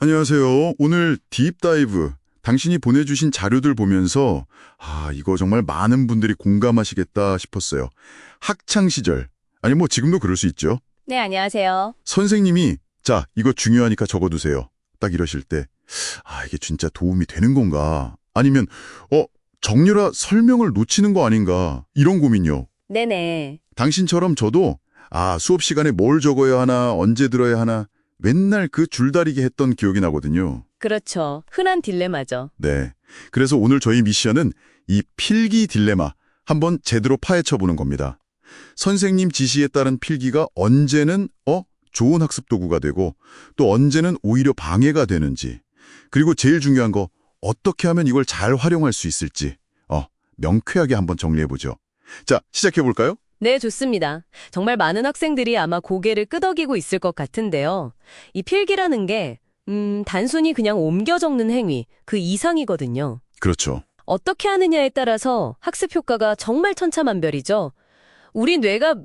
안녕하세요. 오늘 딥다이브, 당신이 보내주신 자료들 보면서 이거 정말 많은 분들이 공감하시겠다 싶었어요. 학창 시절, 아니 뭐 지금도 그럴 수 있죠. 네, 안녕하세요. 선생님이 자, 이거 중요하니까 적어두세요. 딱 이러실 때 이게 진짜 도움이 되는 건가? 아니면 정렬아 설명을 놓치는 거 아닌가? 이런 고민요. 네네. 당신처럼 저도 수업 시간에 뭘 적어야 하나, 언제 들어야 하나 맨날 그 줄다리기 했던 기억이 나거든요. 그렇죠. 흔한 딜레마죠. 네. 그래서 오늘 저희 미션은 이 필기 딜레마 한번 제대로 파헤쳐보는 겁니다. 선생님 지시에 따른 필기가 언제는 좋은 학습 도구가 되고 또 언제는 오히려 방해가 되는지, 그리고 제일 중요한 거 어떻게 하면 이걸 잘 활용할 수 있을지 명쾌하게 한번 정리해보죠. 자, 시작해볼까요? 네, 좋습니다. 정말 많은 학생들이 아마 고개를 끄덕이고 있을 것 같은데요. 이 필기라는 게 단순히 그냥 옮겨 적는 행위, 그 이상이거든요. 그렇죠. 어떻게 하느냐에 따라서 학습 효과가 정말 천차만별이죠. 우리 뇌가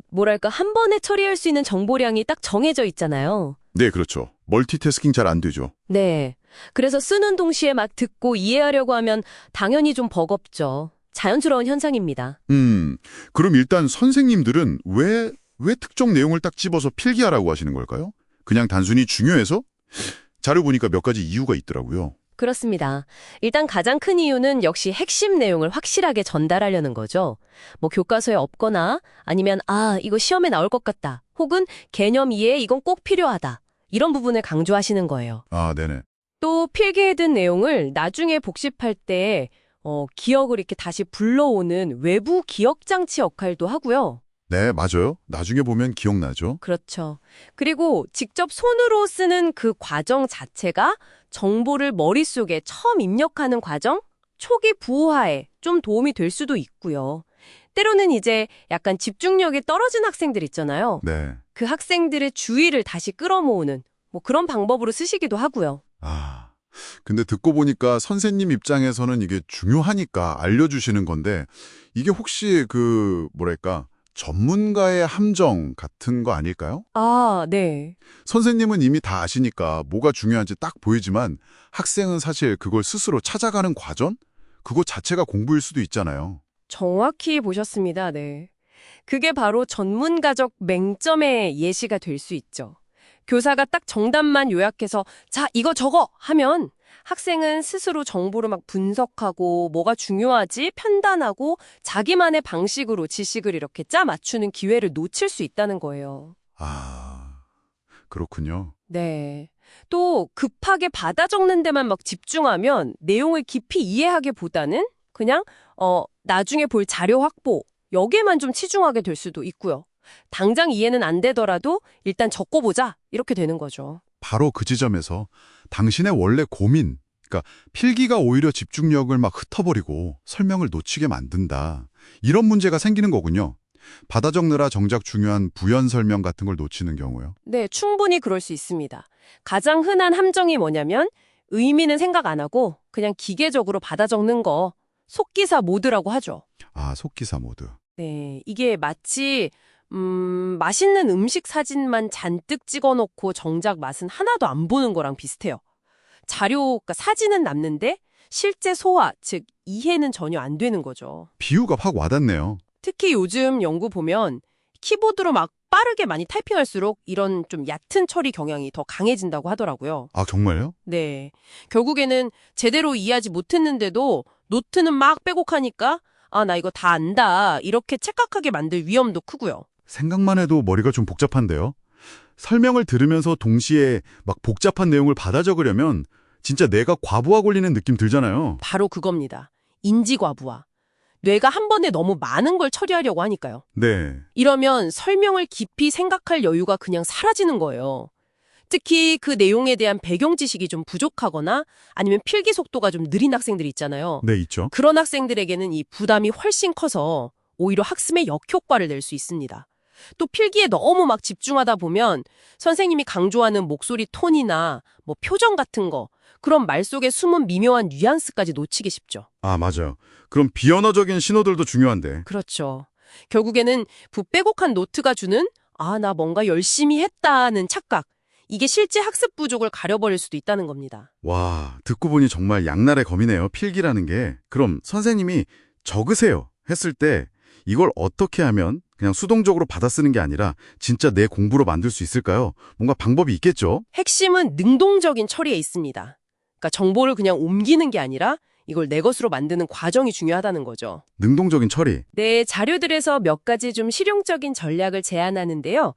한 번에 처리할 수 있는 정보량이 딱 정해져 있잖아요. 네, 그렇죠. 멀티태스킹 잘 안 되죠. 네. 그래서 쓰는 동시에 막 듣고 이해하려고 하면 당연히 좀 버겁죠. 자연스러운 현상입니다. 그럼 일단 선생님들은 왜 특정 내용을 딱 집어서 필기하라고 하시는 걸까요? 그냥 단순히 중요해서? 자료 보니까 몇 가지 이유가 있더라고요. 그렇습니다. 일단 가장 큰 이유는 역시 핵심 내용을 확실하게 전달하려는 거죠. 교과서에 없거나 아니면 이거 시험에 나올 것 같다. 혹은 개념 이해에 이건 꼭 필요하다. 이런 부분을 강조하시는 거예요. 네네. 또 필기해둔 내용을 나중에 복습할 때 기억을 이렇게 다시 불러오는 외부 기억장치 역할도 하고요. 네, 맞아요. 나중에 보면 기억나죠. 그렇죠. 그리고 직접 손으로 쓰는 그 과정 자체가 정보를 머릿속에 처음 입력하는 과정, 초기 부호화에 좀 도움이 될 수도 있고요. 때로는 이제 약간 집중력이 떨어진 학생들 있잖아요. 네. 그 학생들의 주의를 다시 끌어모으는 그런 방법으로 쓰시기도 하고요. 근데 듣고 보니까 선생님 입장에서는 이게 중요하니까 알려주시는 건데, 이게 혹시 전문가의 함정 같은 거 아닐까요? 네. 선생님은 이미 다 아시니까 뭐가 중요한지 딱 보이지만 학생은 사실 그걸 스스로 찾아가는 과정? 그거 자체가 공부일 수도 있잖아요. 정확히 보셨습니다. 네. 그게 바로 전문가적 맹점의 예시가 될 수 있죠. 교사가 딱 정답만 요약해서 자, 이거 적어! 하면 학생은 스스로 정보를 막 분석하고 뭐가 중요하지 판단하고 자기만의 방식으로 지식을 이렇게 짜 맞추는 기회를 놓칠 수 있다는 거예요. 그렇군요. 네. 또 급하게 받아 적는 데만 막 집중하면 내용을 깊이 이해하기보다는 그냥 나중에 볼 자료 확보 여기에만 좀 치중하게 될 수도 있고요. 당장 이해는 안 되더라도 일단 적고보자 이렇게 되는 거죠. 바로 그 지점에서 당신의 원래 고민, 그러니까 필기가 오히려 집중력을 막 흩어버리고 설명을 놓치게 만든다. 이런 문제가 생기는 거군요. 받아 적느라 정작 중요한 부연 설명 같은 걸 놓치는 경우요. 네, 충분히 그럴 수 있습니다. 가장 흔한 함정이 뭐냐면 의미는 생각 안 하고 그냥 기계적으로 받아 적는 거, 속기사 모드라고 하죠. 속기사 모드. 네, 이게 마치 맛있는 음식 사진만 잔뜩 찍어놓고 정작 맛은 하나도 안 보는 거랑 비슷해요. 그러니까 사진은 남는데 실제 소화, 즉 이해는 전혀 안 되는 거죠. 비유가 확 와닿네요. 특히 요즘 연구 보면 키보드로 막 빠르게 많이 타이핑할수록 이런 좀 얕은 처리 경향이 더 강해진다고 하더라고요. 정말요? 네. 결국에는 제대로 이해하지 못했는데도 노트는 막 빼곡하니까 나 이거 다 안다. 이렇게 착각하게 만들 위험도 크고요. 생각만 해도 머리가 좀 복잡한데요. 설명을 들으면서 동시에 막 복잡한 내용을 받아 적으려면 진짜 내가 과부하 걸리는 느낌 들잖아요. 바로 그겁니다. 인지과부하. 뇌가 한 번에 너무 많은 걸 처리하려고 하니까요. 네. 이러면 설명을 깊이 생각할 여유가 그냥 사라지는 거예요. 특히 그 내용에 대한 배경 지식이 좀 부족하거나 아니면 필기 속도가 좀 느린 학생들이 있잖아요. 네, 있죠. 그런 학생들에게는 이 부담이 훨씬 커서 오히려 학습에 역효과를 낼 수 있습니다. 또 필기에 너무 막 집중하다 보면 선생님이 강조하는 목소리 톤이나 표정 같은 거, 그런 말 속에 숨은 미묘한 뉘앙스까지 놓치기 쉽죠. 맞아요. 그럼 비언어적인 신호들도 중요한데. 그렇죠. 결국에는 빼곡한 노트가 주는 나 뭔가 열심히 했다는 착각. 이게 실제 학습 부족을 가려버릴 수도 있다는 겁니다. 와, 듣고 보니 정말 양날의 검이네요. 필기라는 게. 그럼 선생님이 적으세요 했을 때 이걸 어떻게 하면 그냥 수동적으로 받아 쓰는 게 아니라 진짜 내 공부로 만들 수 있을까요? 뭔가 방법이 있겠죠? 핵심은 능동적인 처리에 있습니다. 그러니까 정보를 그냥 옮기는 게 아니라 이걸 내 것으로 만드는 과정이 중요하다는 거죠. 능동적인 처리. 네, 자료들에서 몇 가지 좀 실용적인 전략을 제안하는데요.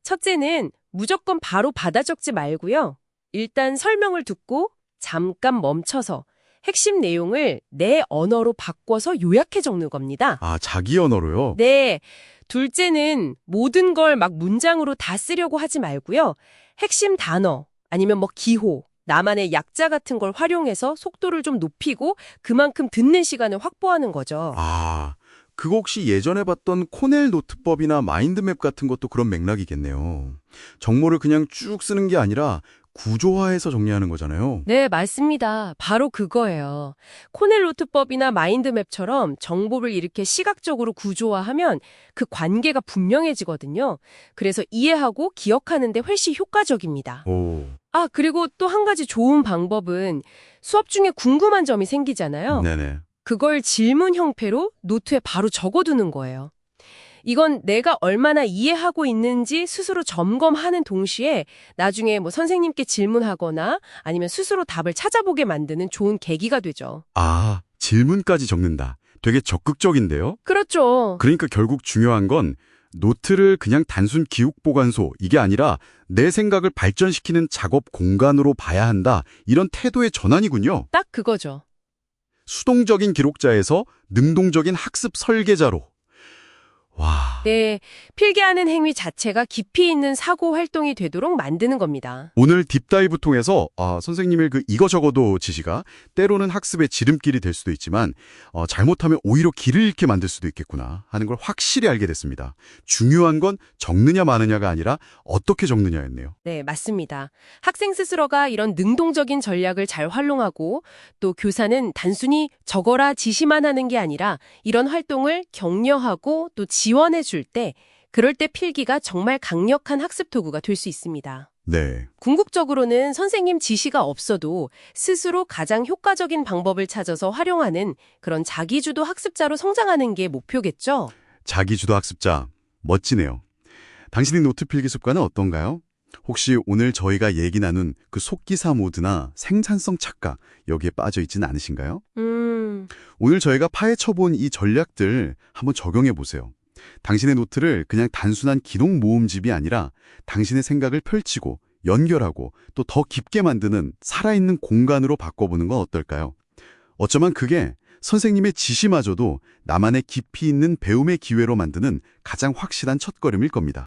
첫째는 무조건 바로 받아 적지 말고요. 일단 설명을 듣고 잠깐 멈춰서 핵심 내용을 내 언어로 바꿔서 요약해 적는 겁니다. 아, 자기 언어로요? 네, 둘째는 모든 걸 막 문장으로 다 쓰려고 하지 말고요. 핵심 단어 아니면 뭐 기호, 나만의 약자 같은 걸 활용해서 속도를 좀 높이고 그만큼 듣는 시간을 확보하는 거죠. 아, 그거 혹시 예전에 봤던 코넬 노트법이나 마인드맵 같은 것도 그런 맥락이겠네요. 정보를 그냥 쭉 쓰는 게 아니라 구조화해서 정리하는 거잖아요. 네, 맞습니다. 바로 그거예요. 코넬 노트법이나 마인드맵처럼 정보를 이렇게 시각적으로 구조화하면 그 관계가 분명해지거든요. 그래서 이해하고 기억하는 데 훨씬 효과적입니다. 오, 아, 그리고 또 한 가지 좋은 방법은 수업 중에 궁금한 점이 생기잖아요. 네네. 그걸 질문 형태로 노트에 바로 적어두는 거예요. 이건 내가 얼마나 이해하고 있는지 스스로 점검하는 동시에 나중에 뭐 선생님께 질문하거나 아니면 스스로 답을 찾아보게 만드는 좋은 계기가 되죠. 아, 질문까지 적는다. 되게 적극적인데요? 그렇죠. 그러니까 결국 중요한 건 노트를 그냥 단순 기록 보관소, 이게 아니라 내 생각을 발전시키는 작업 공간으로 봐야 한다. 이런 태도의 전환이군요. 딱 그거죠. 수동적인 기록자에서 능동적인 학습 설계자로. 와. 네, 필기하는 행위 자체가 깊이 있는 사고 활동이 되도록 만드는 겁니다. 오늘 딥다이브 통해서 선생님의 그 이거 적어도 지시가 때로는 학습의 지름길이 될 수도 있지만 잘못하면 오히려 길을 잃게 만들 수도 있겠구나 하는 걸 확실히 알게 됐습니다. 중요한 건 적느냐 마느냐가 아니라 어떻게 적느냐였네요. 네, 맞습니다. 학생 스스로가 이런 능동적인 전략을 잘 활용하고 또 교사는 단순히 적어라 지시만 하는 게 아니라 이런 활동을 격려하고 또 지원해 줄 때 그럴 때 필기가 정말 강력한 학습 도구가 될 수 있습니다. 네. 궁극적으로는 선생님 지시가 없어도 스스로 가장 효과적인 방법을 찾아서 활용하는 그런 자기주도 학습자로 성장하는 게 목표겠죠? 자기주도 학습자. 멋지네요. 당신의 노트 필기 습관은 어떤가요? 혹시 오늘 저희가 얘기 나눈 그 속기사 모드나 생산성 착각 여기에 빠져 있지는 않으신가요? 오늘 저희가 파헤쳐본 이 전략들 한번 적용해 보세요. 당신의 노트를 그냥 단순한 기록 모음집이 아니라 당신의 생각을 펼치고 연결하고 또 더 깊게 만드는 살아있는 공간으로 바꿔보는 건 어떨까요? 어쩌면 그게 선생님의 지시마저도 나만의 깊이 있는 배움의 기회로 만드는 가장 확실한 첫걸음일 겁니다.